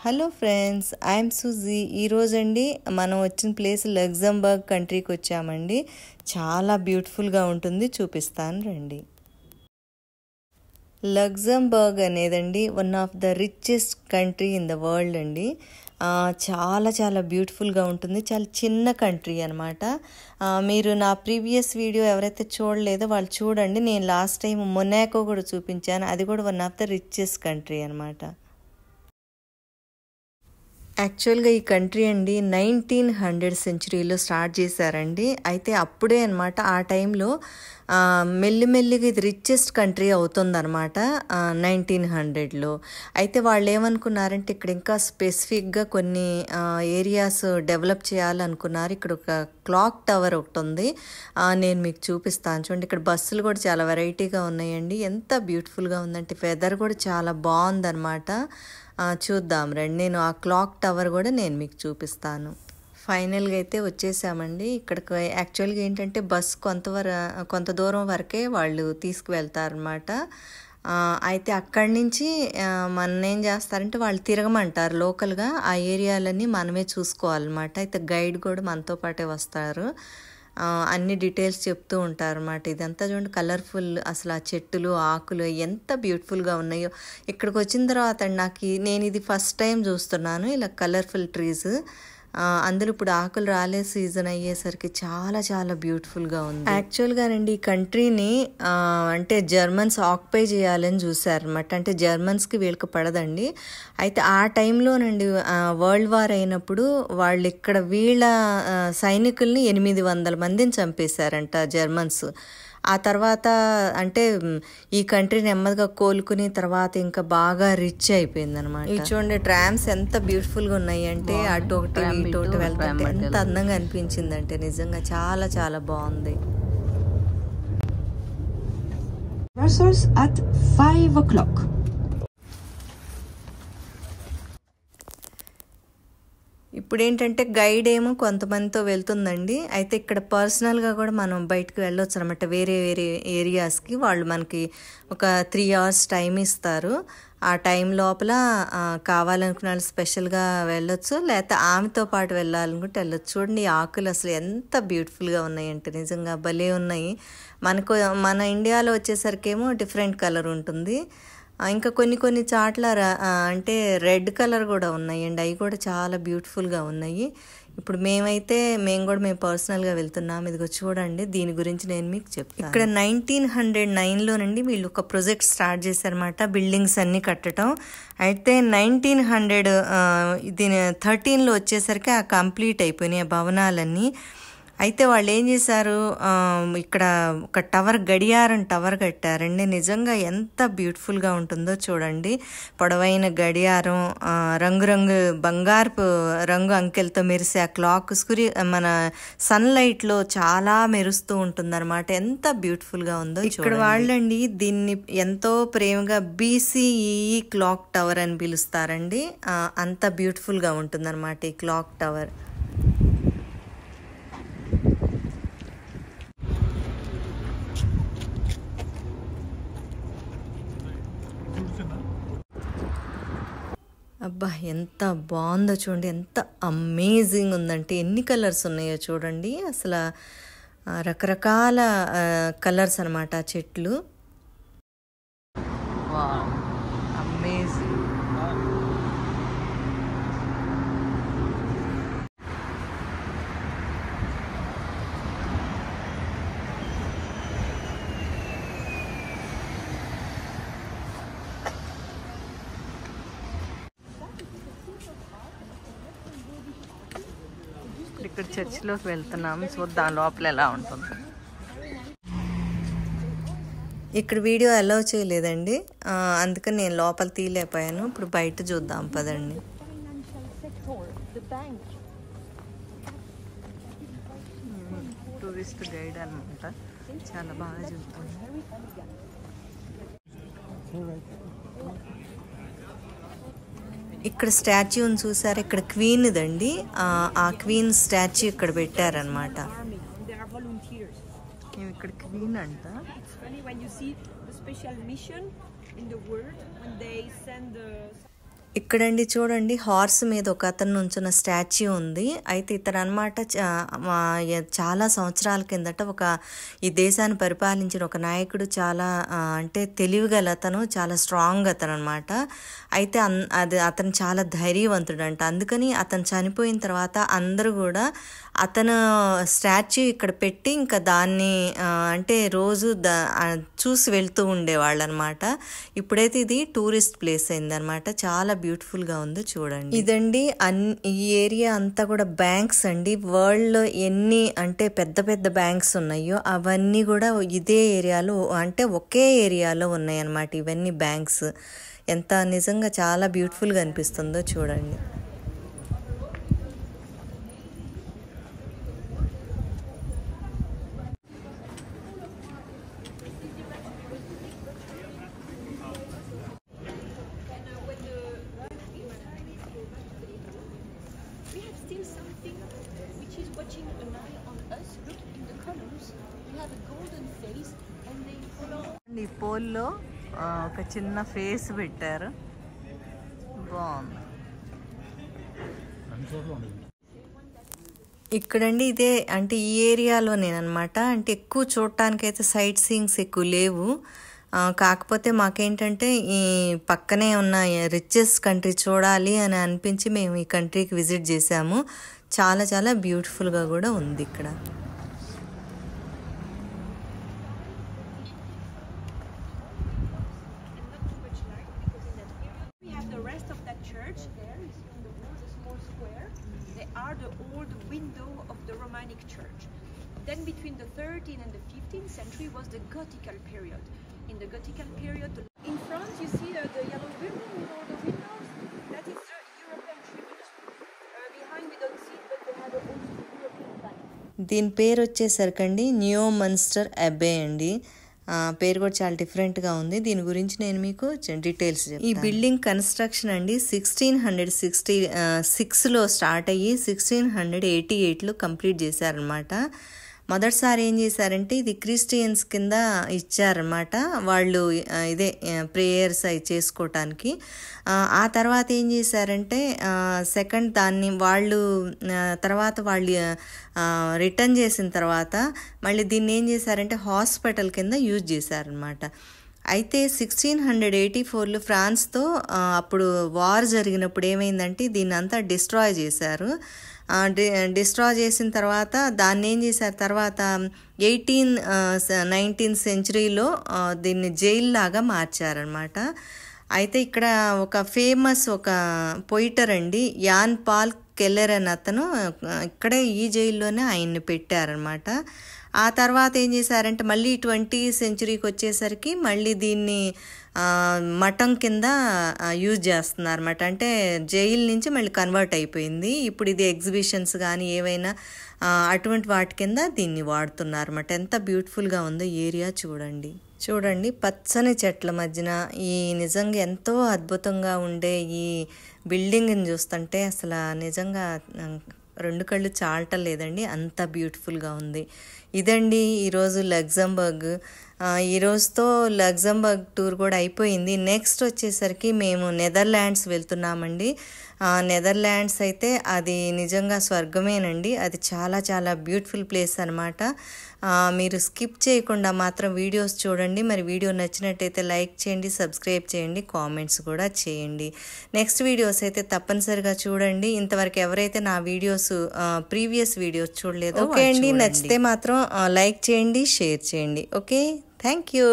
Hello friends, I'm Suji. ఈరోజండి మనం వచ్చిన ప్లేస్ లగ్జంబర్గ్ కంట్రీకి వచ్చామండి. చాలా బ్యూటిఫుల్గా ఉంటుంది, చూపిస్తాను రండి. లగ్జంబర్గ్ అనేదండి one of the richest country in the world అండి. చాలా చాలా బ్యూటిఫుల్గా ఉంటుంది. చాలా చిన్న కంట్రీ అనమాట. మీరు నా ప్రీవియస్ వీడియో ఎవరైతే చూడలేదో వాళ్ళు చూడండి. నేను లాస్ట్ టైం మొనాకో కూడా చూపించాను, అది కూడా one of the richest country అనమాట. యాక్చువల్గా ఈ కంట్రీ అండి 1900 సెంచురీలో స్టార్ట్ చేశారండి. అయితే అప్పుడే అనమాట ఆ టైంలో మెల్లిమెల్లిగా ఇది రిచెస్ట్ కంట్రీ అవుతుందన్నమాట 1900లో. అయితే వాళ్ళు ఏమనుకున్నారంటే ఇక్కడ ఇంకా స్పెసిఫిక్గా కొన్ని ఏరియాస్ డెవలప్ చేయాలనుకున్నారు. ఇక్కడ ఒక క్లాక్ టవర్ ఒకటి ఉంది, నేను మీకు చూపిస్తాను చూడండి. ఇక్కడ బస్సులు కూడా చాలా వెరైటీగా ఉన్నాయండి. ఎంత బ్యూటిఫుల్గా ఉందంటే వెదర్ కూడా చాలా బాగుందన్నమాట. చూద్దాం రండి, నేను ఆ క్లాక్ టవర్ కూడా నేను మీకు చూపిస్తాను. ఫైనల్గా అయితే వచ్చేసామండి. ఇక్కడికి యాక్చువల్గా ఏంటంటే బస్ కొంత దూరం వరకే వాళ్ళు తీసుకువెళ్తారనమాట. అయితే అక్కడి నుంచి మన ఏం చేస్తారంటే వాళ్ళు తిరగమంటారు లోకల్గా. ఆ ఏరియాలన్నీ మనమే చూసుకోవాలన్నమాట. అయితే గైడ్ కూడా మనతో పాటే వస్తారు, అన్ని డీటెయిల్స్ చెప్తూ ఉంటారు అన్నమాట. ఇదంతా చూడండి కలర్ఫుల్, అసలు ఆ చెట్టులు ఆకులు ఎంత బ్యూటిఫుల్గా ఉన్నాయో. ఇక్కడికి వచ్చిన తర్వాత నేను ఇది ఫస్ట్ టైం చూస్తున్నాను ఇలా కలర్ఫుల్ ట్రీస్. అందులో ఇప్పుడు ఆకులు రాలే సీజన్ అయ్యేసరికి చాలా చాలా బ్యూటిఫుల్గా ఉంది. యాక్చువల్గానండి ఈ కంట్రీని అంటే జర్మన్స్ ఆక్యుపై చేయాలని చూసారనమాట. అంటే జర్మన్స్కి వీళ్ళకి పడదండి. అయితే ఆ టైంలోనండి వరల్డ్ వార్ అయినప్పుడు వాళ్ళు ఇక్కడ వీళ్ళ సైనికుల్ని 800 మందిని చంపేశారంట జర్మన్స్. ఆ తర్వాత అంటే ఈ కంట్రీ నెమ్మదిగా కోలుకుని తర్వాత ఇంకా బాగా రిచ్ అయిపోయింది అనమాట. ఇవి చూడండి ట్రామ్స్ ఎంత బ్యూటిఫుల్గా ఉన్నాయి అంటే అటు ఒకటి ఇటు ఒకటి వెళ్తుంటే ఎంత అందంగా అనిపించింది అంటే నిజంగా చాలా చాలా బాగుంది. At 5 o'clock. ఇప్పుడు ఏంటంటే గైడ్ ఏమో కొంతమందితో వెళ్తుందండి. అయితే ఇక్కడ పర్సనల్గా కూడా మనం బయటకు వెళ్ళొచ్చు అనమాట. వేరే వేరే ఏరియాస్కి వాళ్ళు మనకి ఒక 3 hours టైం ఇస్తారు. ఆ టైం లోపల కావాలనుకున్న వాళ్ళు స్పెషల్గా వెళ్ళొచ్చు, లేకపోతే ఆమెతో పాటు వెళ్ళాలనుకుంటే వెళ్ళొచ్చు. చూడండి ఆకులు అసలు ఎంత బ్యూటిఫుల్గా ఉన్నాయంటే నిజంగా భలే ఉన్నాయి. మన ఇండియాలో వచ్చేసరికేమో డిఫరెంట్ కలర్ ఉంటుంది. ఇంకా కొన్ని చాట్ల అంటే రెడ్ కలర్ కూడా ఉన్నాయండి, అవి కూడా చాలా బ్యూటిఫుల్గా ఉన్నాయి. ఇప్పుడు మేము కూడా పర్సనల్గా వెళ్తున్నాం. ఇదిగో చూడండి, దీని గురించి నేను మీకు చెప్తాను. ఇక్కడ 1909లోనండి వీళ్ళు ఒక ప్రాజెక్ట్ స్టార్ట్ చేశారన్నమాట, బిల్డింగ్స్ అన్నీ కట్టడం. అయితే 1913లో వచ్చేసరికి ఆ కంప్లీట్ అయిపోయినాయి ఆ భవనాలన్నీ. అయితే వాళ్ళు ఏం చేశారు, ఇక్కడ ఒక గడియారం టవర్ కట్టారండి. నిజంగా ఎంత బ్యూటిఫుల్గా ఉంటుందో చూడండి. పొడవైన గడియారం, రంగురంగు బంగారపు రంగు అంకెలతో మెరిసే ఆ క్లాక్ మన సన్లైట్లో చాలా మెరుస్తూ ఉంటుందన్నమాట. ఎంత బ్యూటిఫుల్గా ఉందో ఇక్కడ వాళ్ళండి దీన్ని ఎంతో ప్రేమగా BCE క్లాక్ టవర్ అని పిలుస్తారండి. అంత బ్యూటిఫుల్గా ఉంటుందన్నమాట ఈ క్లాక్ టవర్. అబ్బా ఎంత బాగుందో చూడండి, ఎంత అమేజింగ్ ఉందంటే ఎన్ని కలర్స్ ఉన్నాయో చూడండి. అసలు రకరకాల కలర్స్ అనమాట చెట్లు. అమేజింగ్. ఇక్కడ చర్చిలోకి వెళ్తున్నాము, చూద్దాం లోపల ఎలా ఉంటుంది. ఇక్కడ వీడియో అలౌ చేయలేదండి, అందుకని నేను లోపల తీయలేకపోయాను. ఇప్పుడు బయట చూద్దాం పదండి. టూరిస్ట్ గైడ్ అనమాట, చాలా బాగా చెప్తుంది. ఇక్కడ స్టాచ్యూని చూసారు, ఇక్కడ క్వీన్దండి. ఆ క్వీన్ స్టాచ్యూ ఇక్కడ పెట్టారనమాట. ఇక్కడ క్వీన్ అంట. ఇక్కడండి చూడండి హార్స్ మీద ఒక అతను నుంచున్న స్టాచ్యూ ఉంది. అయితే ఇతను అనమాట చాలా సంవత్సరాల కిందట ఈ దేశాన్ని పరిపాలించిన ఒక నాయకుడు. చాలా అంటే తెలివిగల అతను, చాలా స్ట్రాంగ్ అతను అనమాట. అయితే అతను చాలా ధైర్యవంతుడు అంట. అందుకని అతను చనిపోయిన తర్వాత అందరూ కూడా అతను స్టాచ్యూ ఇక్కడ పెట్టి ఇంకా దాన్ని అంటే రోజు చూసి వెళ్తూ ఉండేవాళ్ళు అనమాట. ఇప్పుడైతే ఇది టూరిస్ట్ ప్లేస్ అయిందనమాట. చాలా బ్యూటిఫుల్గా ఉంది చూడండి. ఇదండి ఈ ఏరియా అంతా కూడా బ్యాంక్స్ అండి. వరల్డ్లో ఎన్ని అంటే పెద్ద పెద్ద బ్యాంక్స్ ఉన్నాయో అవన్నీ కూడా ఇదే ఏరియాలో అంటే ఒకే ఏరియాలో ఉన్నాయి అన్నమాట. ఇవన్నీ బ్యాంక్స్ ఎంత నిజంగా చాలా బ్యూటిఫుల్గా అనిపిస్తుందో చూడండి. ఈ పోల్లో ఒక చిన్న ఫేస్ పెట్టారు, బాగుంది. ఇక్కడండి ఇదే అంటే ఈ ఏరియాలోనేనమాట. అంటే ఎక్కువ చూడటానికి అయితే సైట్ సీయింగ్స్ ఎక్కువ లేవు. కాకపోతే మాకేంటంటే ఈ పక్కనే ఉన్న రిచెస్ట్ కంట్రీ చూడాలి అని అనిపించి మేము ఈ కంట్రీకి విజిట్ చేసాము. చాలా చాలా బ్యూటిఫుల్గా కూడా ఉంది ఇక్కడ. Then between the 13th and the 15th century was the Gothical period. In the Gothical period, in front you see the yellow building with all the windows. That is the European tribute. Behind we don't see it, but they have also European time. దీని పేరు వచ్చేసరికండి న్యూమన్స్టర్ అబే అండి. పేరు కూడా చాలా డిఫరెంట్గా ఉంది. దీని గురించి నేను మీకు డీటెయిల్స్ చెప్తాను. ఈ బిల్డింగ్ కన్స్ట్రక్షన్ అండి 1666లో స్టార్ట్ అయ్యి 1688లో కంప్లీట్ చేశారనమాట. మొదటిసారి ఏం చేశారంటే ఇది క్రిస్టియన్స్ కింద ఇచ్చారనమాట. వాళ్ళు ఇదే ప్రేయర్స్ అవి చేసుకోవటానికి. ఆ తర్వాత ఏం చేశారంటే సెకండ్ దాన్ని వాళ్ళు రిటర్న్ చేసిన తర్వాత మళ్ళీ దీన్ని ఏం చేశారంటే హాస్పిటల్ కింద యూజ్ చేశారనమాట. అయితే 1684లో ఫ్రాన్స్తో అప్పుడు వార్ జరిగినప్పుడు ఏమైందంటే దీన్ని అంతా డిస్ట్రాయ్ చేశారు. డిస్ట్రాయ్ చేసిన తర్వాత దాన్ని ఏం చేశారు, తర్వాత 19th సెంచరీలో దీన్ని జైల్ లాగా మార్చారనమాట. అయితే ఇక్కడ ఒక ఫేమస్ ఒక పొయిటర్ అండి యాన్ పాల్ కెల్లెర్ అని అతను ఇక్కడే ఈ జైల్లోనే ఆయన్ని పెట్టారనమాట. ఆ తర్వాత ఏం చేశారంటే మళ్ళీ 20th సెంచరీకి వచ్చేసరికి మళ్ళీ దీన్ని మఠం కింద యూజ్ చేస్తున్నారు అన్నమాట. అంటే జైలు నుంచి మళ్ళీ కన్వర్ట్ అయిపోయింది. ఇప్పుడు ఇది ఎగ్జిబిషన్స్ కానీ ఏవైనా అటువంటి వాటి కింద దీన్ని వాడుతున్నారు అన్నమాట. ఎంత బ్యూటిఫుల్గా ఉందో ఏరియా చూడండి. పచ్చని చెట్ల మధ్యన ఈ నిజంగా ఎంతో అద్భుతంగా ఉండే ఈ బిల్డింగ్ని చూస్తుంటే అసలు నిజంగా రెండు కళ్ళు చాలటం లేదండి, అంత బ్యూటిఫుల్గా ఉంది. ఇదండి ఈరోజు లగ్జంబర్గ్. ఈరోజుతో లగ్జంబర్గ్ టూర్ కూడా అయిపోయింది. నెక్స్ట్ వచ్చేసరికి మేము నెదర్లాండ్స్ వెళ్తున్నామండి. నెదర్లాండ్స్ అయితే అది నిజంగా స్వర్గమేనండి. అది చాలా చాలా బ్యూటిఫుల్ ప్లేస్ అనమాట. మీరు స్కిప్ చేయకుండా మాత్రం వీడియోస్ చూడండి. మరి వీడియో నచ్చినట్టయితే లైక్ చేయండి, సబ్స్క్రైబ్ చేయండి, కామెంట్స్ కూడా చేయండి. నెక్స్ట్ వీడియోస్ అయితే తప్పనిసరిగా చూడండి. ఇంతవరకు ఎవరైతే నా వీడియోస్ ప్రీవియస్ వీడియోస్ చూడలేదో ఓకే అండి, నచ్చితే మాత్రం లైక్ చేయండి, షేర్ చేయండి. Okay, thank you.